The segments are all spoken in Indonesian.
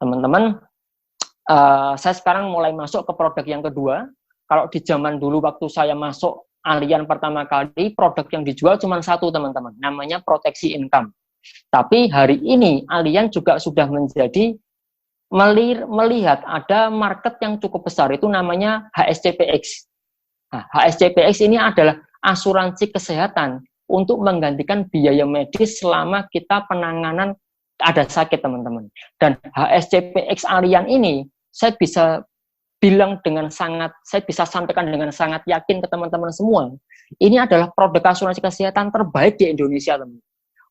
teman-teman, saya sekarang mulai masuk ke produk yang kedua. Kalau di zaman dulu waktu saya masuk Allianz pertama kali, produk yang dijual cuma satu, teman-teman, namanya proteksi income. Tapi hari ini Allianz juga sudah menjadi melihat ada market yang cukup besar, itu namanya HSCPX. Nah, HSCPX ini adalah asuransi kesehatan untuk menggantikan biaya medis selama kita penanganan ada sakit, teman-teman. Dan HSCPX Allianz ini saya bisa sampaikan dengan sangat yakin ke teman-teman semua, ini adalah produk asuransi kesehatan terbaik di Indonesia, teman.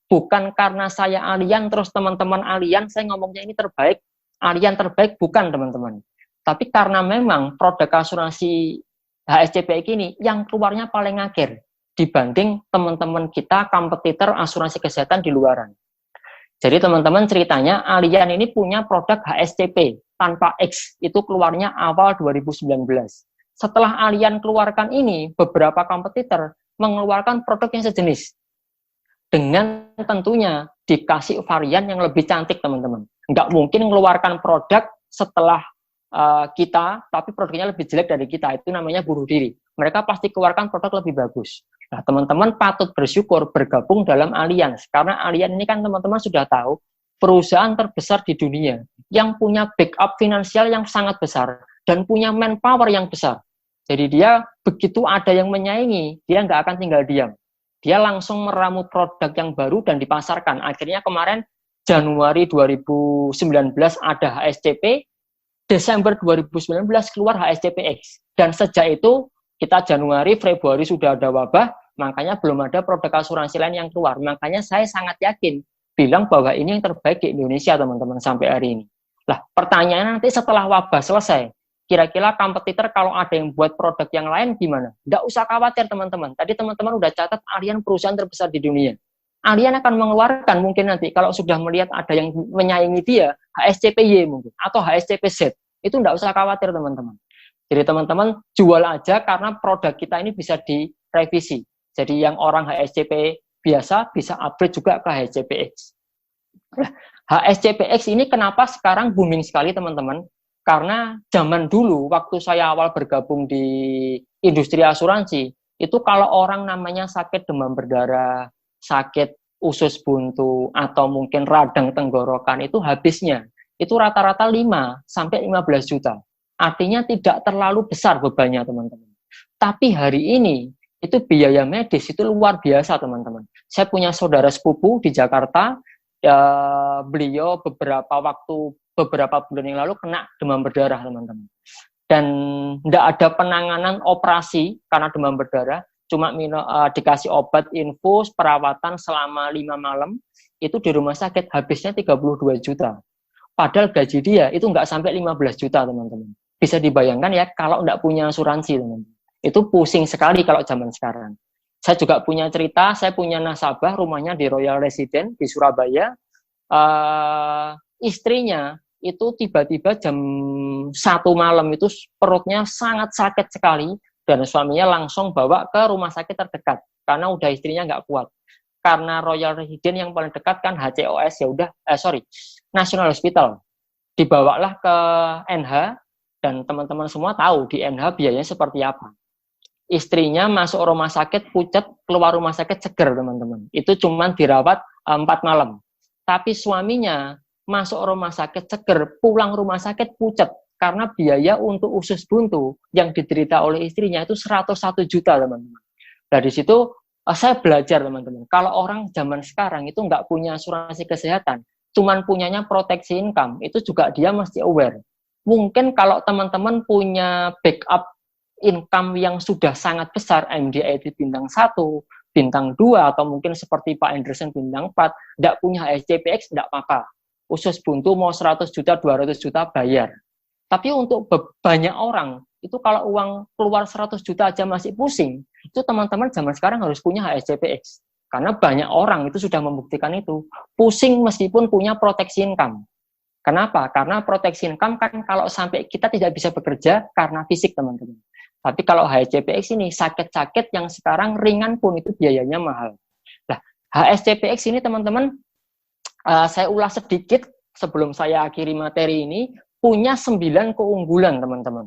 Bukan karena saya Allianz terus teman-teman Allianz saya ngomongnya ini terbaik, Allianz terbaik, bukan, teman-teman. Tapi karena memang produk asuransi HSCPX ini yang keluarnya paling akhir dibanding teman-teman kita kompetitor asuransi kesehatan di luaran. Jadi teman-teman, ceritanya Allianz ini punya produk HSCP tanpa X, itu keluarnya awal 2019. Setelah Allianz keluarkan ini, beberapa kompetitor mengeluarkan produk yang sejenis. Dengan tentunya dikasih varian yang lebih cantik, teman-teman. Nggak mungkin mengeluarkan produk setelah kita, tapi produknya lebih jelek dari kita, itu namanya bunuh diri. Mereka pasti keluarkan produk lebih bagus. Nah, teman-teman patut bersyukur bergabung dalam Allianz, karena Allianz ini kan teman-teman sudah tahu, perusahaan terbesar di dunia, yang punya backup finansial yang sangat besar, dan punya manpower yang besar. Jadi dia begitu ada yang menyaingi, dia nggak akan tinggal diam. Dia langsung meramu produk yang baru dan dipasarkan. Akhirnya kemarin Januari 2019 ada HSCP, Desember 2019 keluar HSCPX. Dan sejak itu, kita Januari, Februari sudah ada wabah, makanya belum ada produk asuransi lain yang keluar. Makanya saya sangat yakin, bilang bahwa ini yang terbaik di Indonesia, teman-teman, sampai hari ini. Lah, pertanyaannya nanti setelah wabah selesai, kira-kira kompetitor kalau ada yang buat produk yang lain gimana? Nggak usah khawatir, teman-teman. Tadi teman-teman udah catat Allianz perusahaan terbesar di dunia. Allianz akan mengeluarkan mungkin nanti kalau sudah melihat ada yang menyaingi dia, HSCPY mungkin, atau HSCPZ. Itu nggak usah khawatir, teman-teman. Jadi teman-teman jual aja karena produk kita ini bisa direvisi. Jadi yang orang HSCP biasa bisa upgrade juga ke HSCPX. Nah, HSCPX ini kenapa sekarang booming sekali, teman-teman? Karena zaman dulu waktu saya awal bergabung di industri asuransi, itu kalau orang namanya sakit demam berdarah, sakit usus buntu, atau mungkin radang tenggorokan, itu habisnya itu rata-rata 5 sampai 15 juta. Artinya tidak terlalu besar bebannya, teman-teman. Tapi hari ini, itu biaya medis itu luar biasa, teman-teman. Saya punya saudara sepupu di Jakarta, beliau beberapa bulan yang lalu kena demam berdarah, teman-teman. Dan tidak ada penanganan operasi karena demam berdarah, cuma dikasih obat infus, perawatan selama 5 malam, itu di rumah sakit habisnya 32 juta. Padahal gaji dia itu nggak sampai 15 juta, teman-teman. Bisa dibayangkan ya, kalau nggak punya asuransi, teman-teman. Itu pusing sekali kalau zaman sekarang. Saya juga punya cerita, saya punya nasabah, rumahnya di Royal Residence di Surabaya. Istrinya itu tiba-tiba jam 1 malam itu perutnya sangat sakit sekali, dan suaminya langsung bawa ke rumah sakit terdekat, karena udah istrinya nggak kuat. Karena Royal Residence yang paling dekat kan HCOS, National Hospital. Dibawalah ke NH, dan teman-teman semua tahu di NH biayanya seperti apa. Istrinya masuk rumah sakit pucat, keluar rumah sakit seger, teman-teman. Itu cuma dirawat 4 malam. Tapi suaminya masuk rumah sakit seger, pulang rumah sakit pucat, karena biaya untuk usus buntu yang diderita oleh istrinya itu 101 juta, teman-teman. Nah, di situ saya belajar, teman-teman. Kalau orang zaman sekarang itu nggak punya asuransi kesehatan, cuman punyanya proteksi income, itu juga dia mesti aware. Mungkin kalau teman-teman punya backup income yang sudah sangat besar, MDIT bintang 1, bintang 2, atau mungkin seperti Pak Anderson bintang 4, tidak punya HSCPX, tidak apa-apa. Usus buntu mau 100 juta, 200 juta bayar. Tapi untuk banyak orang, itu kalau uang keluar 100 juta aja masih pusing, itu teman-teman zaman sekarang harus punya HSCPX. Karena banyak orang itu sudah membuktikan itu. Pusing meskipun punya proteksi income. Kenapa? Karena proteksi income kan kalau sampai kita tidak bisa bekerja karena fisik, teman-teman. Tapi kalau HSCPX ini sakit-sakit yang sekarang ringan pun itu biayanya mahal. Nah, HSCPX ini teman-teman, saya ulas sedikit sebelum saya akhiri materi ini, punya 9 keunggulan, teman-teman.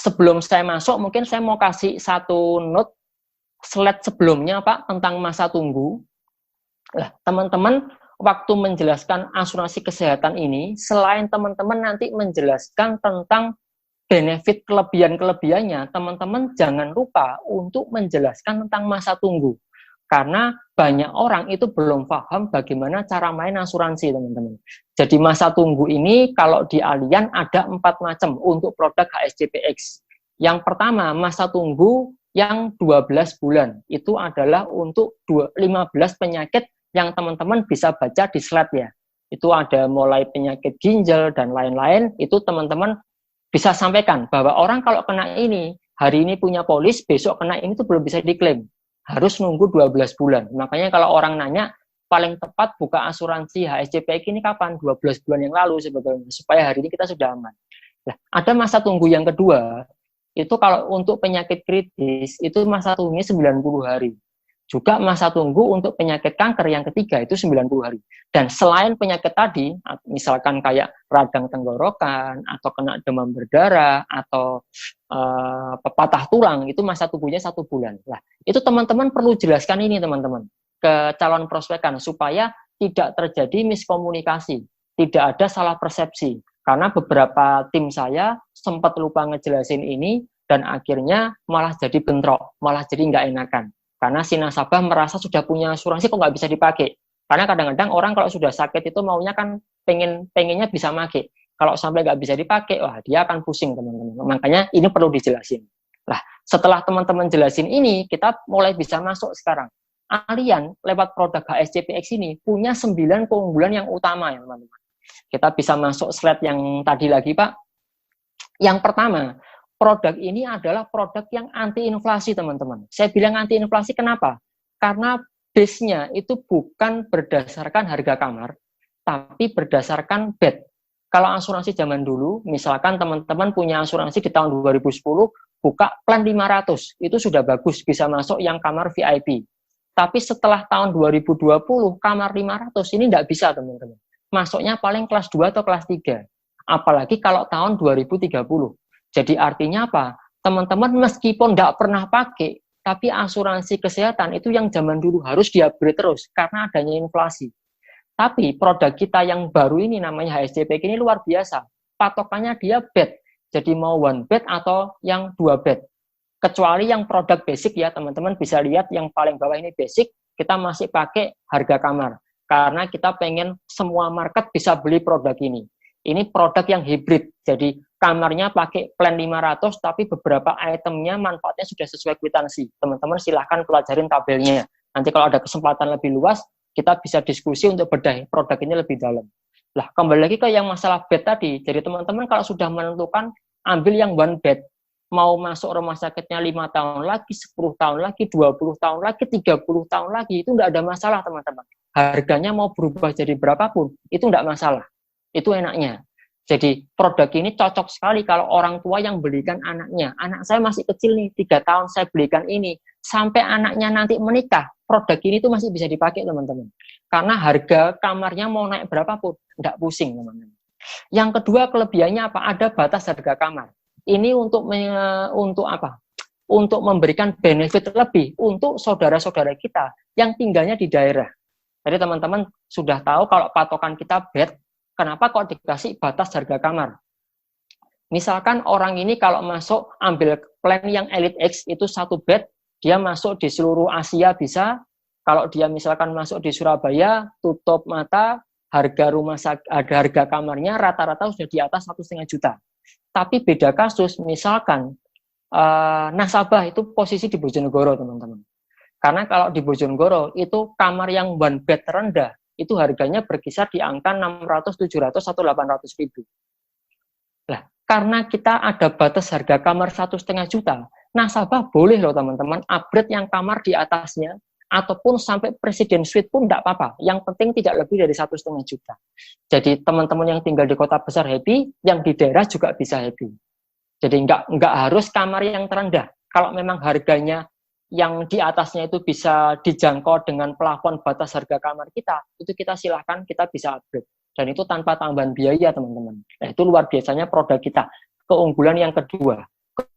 Sebelum saya masuk, mungkin saya mau kasih satu note slide sebelumnya, Pak, tentang masa tunggu. Teman-teman, waktu menjelaskan asuransi kesehatan ini, selain teman-teman nanti menjelaskan tentang benefit kelebihan-kelebihannya, teman-teman jangan lupa untuk menjelaskan tentang masa tunggu. Karena banyak orang itu belum paham bagaimana cara main asuransi, teman-teman. Jadi masa tunggu ini kalau di Allianz ada 4 macam untuk produk HSCPX. Yang pertama, masa tunggu yang 12 bulan. Itu adalah untuk 15 penyakit yang teman-teman bisa baca di slide ya. Itu ada mulai penyakit ginjal dan lain-lain, itu teman-teman bisa sampaikan bahwa orang kalau kena ini, hari ini punya polis, besok kena ini itu belum bisa diklaim. Harus nunggu 12 bulan. Makanya kalau orang nanya, paling tepat buka asuransi HSCPX ini kapan? 12 bulan yang lalu sebetulnya, supaya hari ini kita sudah aman. Ada masa tunggu yang kedua, itu kalau untuk penyakit kritis, itu masa tunggunya 90 hari. Juga masa tunggu untuk penyakit kanker yang ketiga itu 90 hari. Dan selain penyakit tadi, misalkan kayak radang tenggorokan, atau kena demam berdarah, atau patah tulang, itu masa tunggunya 1 bulan. Itu teman-teman perlu jelaskan ini teman-teman ke calon prospekan, supaya tidak terjadi miskomunikasi, tidak ada salah persepsi. Karena beberapa tim saya sempat lupa ngejelasin ini, dan akhirnya malah jadi bentrok, malah jadi nggak enakan. Karena si nasabah merasa sudah punya asuransi kok nggak bisa dipakai. Karena kadang-kadang orang kalau sudah sakit itu maunya kan pengennya bisa pakai. Kalau sampai nggak bisa dipakai, wah dia akan pusing teman-teman. Makanya ini perlu dijelasin. Setelah teman-teman jelasin ini, kita mulai bisa masuk sekarang. Allianz lewat produk HSCPX ini punya 9 keunggulan yang utama ya teman-teman. Kita bisa masuk slide yang tadi lagi Pak. Yang pertama, produk ini adalah produk yang anti inflasi teman-teman. Saya bilang anti inflasi kenapa? Karena base-nya itu bukan berdasarkan harga kamar, tapi berdasarkan bed. Kalau asuransi zaman dulu, misalkan teman-teman punya asuransi di tahun 2010, buka plan 500, itu sudah bagus, bisa masuk yang kamar VIP. Tapi setelah tahun 2020, kamar 500 ini tidak bisa teman-teman. Masuknya paling kelas 2 atau kelas 3. Apalagi kalau tahun 2030. Jadi artinya apa? Teman-teman meskipun tidak pernah pakai, tapi asuransi kesehatan itu yang zaman dulu harus di-upgrade terus karena adanya inflasi. Tapi produk kita yang baru ini namanya HSCPX ini luar biasa. Patokannya dia bed. Jadi mau 1 bed atau yang 2 bed. Kecuali yang produk basic ya, teman-teman bisa lihat yang paling bawah ini basic, kita masih pakai harga kamar. Karena kita pengen semua market bisa beli produk ini. Ini produk yang hybrid, jadi kamarnya pakai plan 500, tapi beberapa itemnya manfaatnya sudah sesuai kwitansi. Teman-teman silahkan pelajarin tabelnya. Nanti kalau ada kesempatan lebih luas, kita bisa diskusi untuk bedah produk ini lebih dalam. Kembali lagi ke yang masalah bed tadi. Jadi teman-teman kalau sudah menentukan, ambil yang 1 bed. Mau masuk rumah sakitnya 5 tahun lagi, 10 tahun lagi, 20 tahun lagi, 30 tahun lagi, itu enggak ada masalah teman-teman. Harganya mau berubah jadi berapapun, itu enggak masalah. Itu enaknya. Jadi produk ini cocok sekali kalau orang tua yang belikan anaknya. Anak saya masih kecil nih, 3 tahun saya belikan ini. Sampai anaknya nanti menikah, produk ini tuh masih bisa dipakai teman-teman. Karena harga kamarnya mau naik berapapun, enggak pusing teman-teman. Yang kedua kelebihannya apa? Ada batas harga kamar. Ini untuk apa? Untuk memberikan benefit lebih untuk saudara-saudara kita yang tinggalnya di daerah. Jadi teman-teman sudah tahu kalau patokan kita bed, kenapa kok dikasih batas harga kamar? Misalkan orang ini kalau masuk ambil plan yang Elite X itu 1 bed, dia masuk di seluruh Asia bisa. Kalau dia misalkan masuk di Surabaya, tutup mata, harga kamarnya rata-rata sudah di atas 1,5 juta. Tapi beda kasus, misalkan nasabah itu posisi di Bojonegoro teman-teman. Karena kalau di Bojonegoro itu kamar yang 1 bed terendah itu harganya berkisar di angka 600, 700, atau 800 ribu. Karena kita ada batas harga kamar 1,5 juta, nasabah boleh loh teman-teman upgrade yang kamar di atasnya, ataupun sampai presiden suite pun tidak apa-apa. Yang penting tidak lebih dari 1,5 juta. Jadi teman-teman yang tinggal di kota besar happy, yang di daerah juga bisa happy. Jadi nggak harus kamar yang terendah. Kalau memang harganya yang di atasnya itu bisa dijangkau dengan plafon batas harga kamar kita, itu kita silahkan, kita bisa upgrade. dan itu tanpa tambahan biaya teman-teman. Nah, itu luar biasanya produk kita. Keunggulan yang kedua.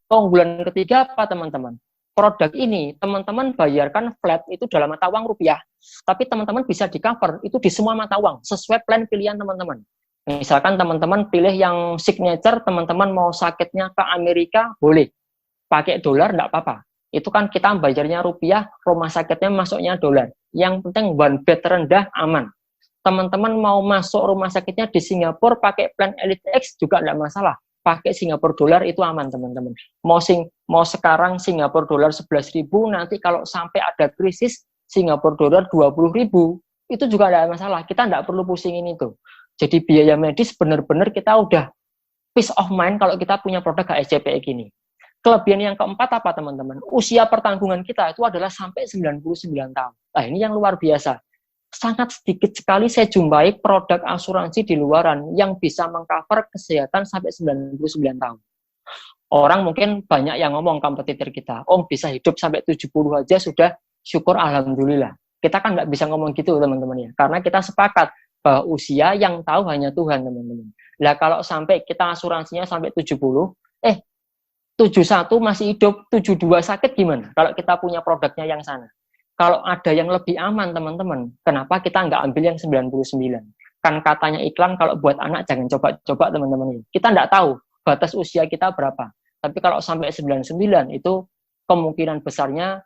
Keunggulan ketiga apa teman-teman? Produk ini teman-teman bayarkan flat itu dalam mata uang rupiah, tapi teman-teman bisa di cover itu di semua mata uang sesuai plan pilihan teman-teman. Misalkan teman-teman pilih yang signature, teman-teman mau sakitnya ke Amerika, boleh pakai dolar enggak apa-apa. Itu kan kita bayarnya rupiah, rumah sakitnya masuknya dolar. Yang penting one bed rendah aman. Teman-teman mau masuk rumah sakitnya di Singapura pakai plan Elite X juga enggak masalah. Pakai Singapura dolar itu aman teman-teman. Mau sekarang Singapura dolar 11.000, nanti kalau sampai ada krisis Singapura dolar 20.000, itu juga tidak masalah. Kita tidak perlu pusingin itu. Jadi biaya medis benar-benar kita udah peace of mind kalau kita punya produk HSCPX ini. Kelebihan yang keempat apa teman-teman? Usia pertanggungan kita itu adalah sampai 99 tahun. Nah ini yang luar biasa. Sangat sedikit sekali saya jumpai produk asuransi di luaran yang bisa mengcover kesehatan sampai 99 tahun. Orang mungkin banyak yang ngomong kompetitor kita, bisa hidup sampai 70 aja sudah syukur alhamdulillah. Kita kan nggak bisa ngomong gitu teman-teman ya, karena kita sepakat bahwa usia yang tahu hanya Tuhan teman-teman. Lah kalau sampai kita asuransinya sampai 70, 71 masih hidup, 72 sakit gimana? Kalau kita punya produknya yang sana. Kalau ada yang lebih aman teman-teman, kenapa kita nggak ambil yang 99? Kan katanya iklan kalau buat anak jangan coba-coba teman-teman. Kita nggak tahu batas usia kita berapa. Tapi kalau sampai 99 itu kemungkinan besarnya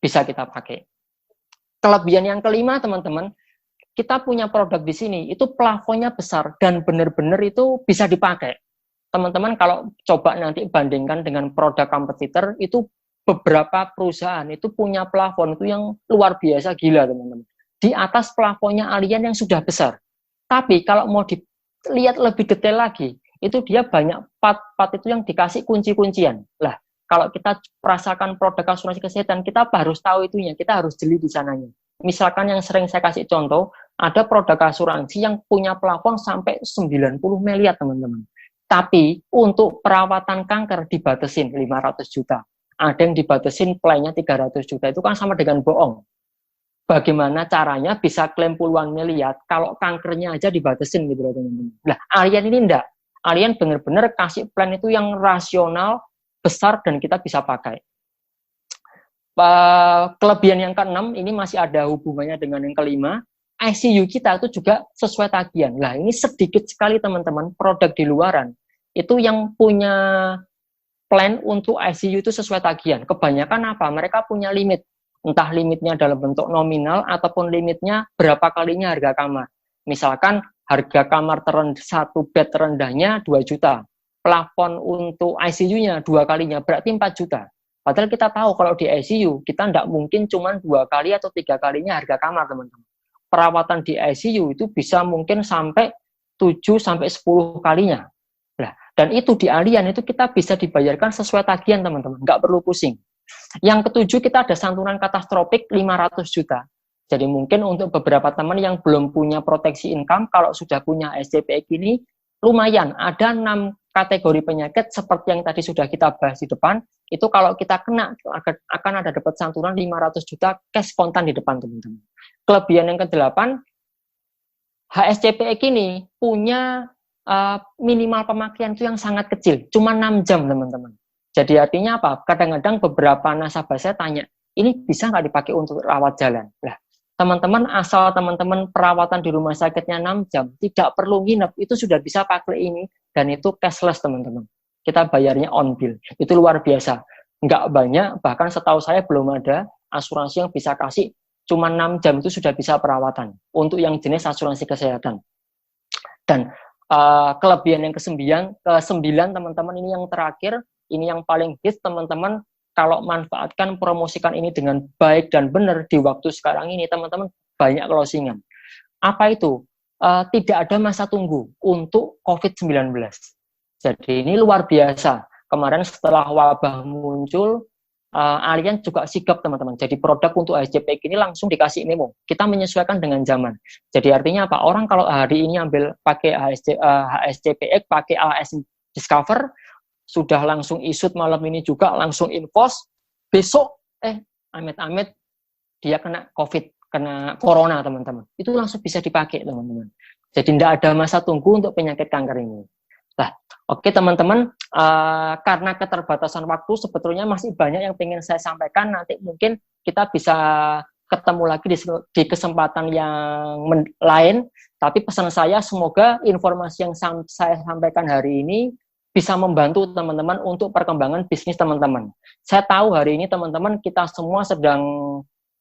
bisa kita pakai. Kelebihan yang kelima teman-teman, kita punya produk di sini itu plafonnya besar dan benar-benar itu bisa dipakai. Teman-teman kalau coba nanti bandingkan dengan produk kompetitor itu beberapa perusahaan itu punya plafon itu yang luar biasa gila teman-teman. Di atas plafonnya Allianz yang sudah besar. Tapi kalau mau dilihat lebih detail lagi, itu dia banyak part-part itu yang dikasih kunci-kuncian. Lah, kalau kita merasakan produk asuransi kesehatan, kita harus tahu itunya, kita harus jeli di sananya. Misalkan yang sering saya kasih contoh, ada produk asuransi yang punya plafon sampai 90 miliar teman-teman. Tapi untuk perawatan kanker dibatasin 500 juta. Ada yang dibatasin plannya 300 juta, itu kan sama dengan bohong. Bagaimana caranya bisa klaim puluhan miliar kalau kankernya aja dibatasin gitu teman-teman. Nah, Allianz ini enggak. Allianz benar-benar kasih plan itu yang rasional, besar dan kita bisa pakai. Kelebihan yang keenam ini masih ada hubungannya dengan yang kelima. ICU kita itu juga sesuai tagihan. Nah, ini sedikit sekali teman-teman produk di luaran itu yang punya plan untuk ICU itu sesuai tagihan. Kebanyakan apa? Mereka punya limit. Entah limitnya dalam bentuk nominal ataupun limitnya berapa kalinya harga kamar. Misalkan harga kamar satu bed terendahnya 2 juta. Plafon untuk ICU-nya 2 kalinya, berarti 4 juta. Padahal kita tahu kalau di ICU, kita tidak mungkin cuma 2 kali atau 3 kalinya harga kamar, teman-teman. Perawatan di ICU itu bisa mungkin sampai 7 sampai 10 kalinya. Nah, dan itu di Allianz itu kita bisa dibayarkan sesuai tagihan, teman-teman. Nggak perlu pusing. Yang ketujuh, kita ada santunan katastrofik 500 juta. Jadi mungkin untuk beberapa teman yang belum punya proteksi income, kalau sudah punya SCPX ini, lumayan. Ada 6 kategori penyakit seperti yang tadi sudah kita bahas di depan, itu kalau kita kena, akan ada dapat santunan 500 juta cash spontan di depan, teman-teman. Kelebihan yang ke-8, HSCPX ini punya minimal pemakaian itu yang sangat kecil, cuma 6 jam, teman-teman. Jadi artinya apa? Kadang-kadang beberapa nasabah saya tanya, ini bisa nggak dipakai untuk rawat jalan? Lah, teman-teman, asal teman-teman perawatan di rumah sakitnya 6 jam, tidak perlu nginep, itu sudah bisa pakai ini, dan itu cashless, teman-teman. Kita bayarnya on bill, itu luar biasa. Nggak banyak, bahkan setahu saya belum ada asuransi yang bisa kasih cuma 6 jam itu sudah bisa perawatan, untuk yang jenis asuransi kesehatan. Dan kelebihan yang ke-9, teman-teman, ini yang terakhir, ini yang paling hits, teman-teman. Kalau manfaatkan, promosikan ini dengan baik dan benar di waktu sekarang ini, teman-teman, banyak closingan. Apa itu? Tidak ada masa tunggu untuk COVID-19. Jadi ini luar biasa. Kemarin setelah wabah muncul, Allianz juga sigap, teman-teman. Jadi produk untuk HSCPX ini langsung dikasih memo. Kita menyesuaikan dengan zaman. Jadi artinya apa? Orang kalau hari ini ambil pakai HSCPX, pakai AS Discover, sudah langsung isut malam ini juga, langsung infos, besok, amit-amit dia kena COVID, kena corona, teman-teman. Itu langsung bisa dipakai, teman-teman. Jadi tidak ada masa tunggu untuk penyakit kanker ini. Nah, oke teman-teman, karena keterbatasan waktu sebetulnya masih banyak yang ingin saya sampaikan. Nanti mungkin kita bisa ketemu lagi di kesempatan yang lain. Tapi pesan saya, semoga informasi yang saya sampaikan hari ini bisa membantu teman-teman untuk perkembangan bisnis teman-teman. Saya tahu hari ini teman-teman kita semua sedang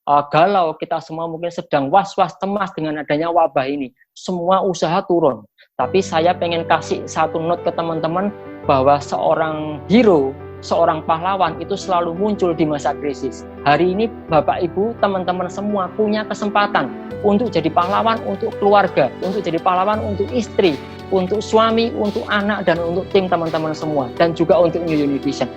galau, kita semua mungkin sedang was-was, cemas dengan adanya wabah ini. Semua usaha turun. Tapi saya pengen kasih satu note ke teman-teman bahwa seorang hero, seorang pahlawan itu selalu muncul di masa krisis. Hari ini Bapak Ibu, teman-teman semua punya kesempatan untuk jadi pahlawan untuk keluarga, untuk jadi pahlawan untuk istri, untuk suami, untuk anak, dan untuk tim teman-teman semua, dan juga untuk New Univision.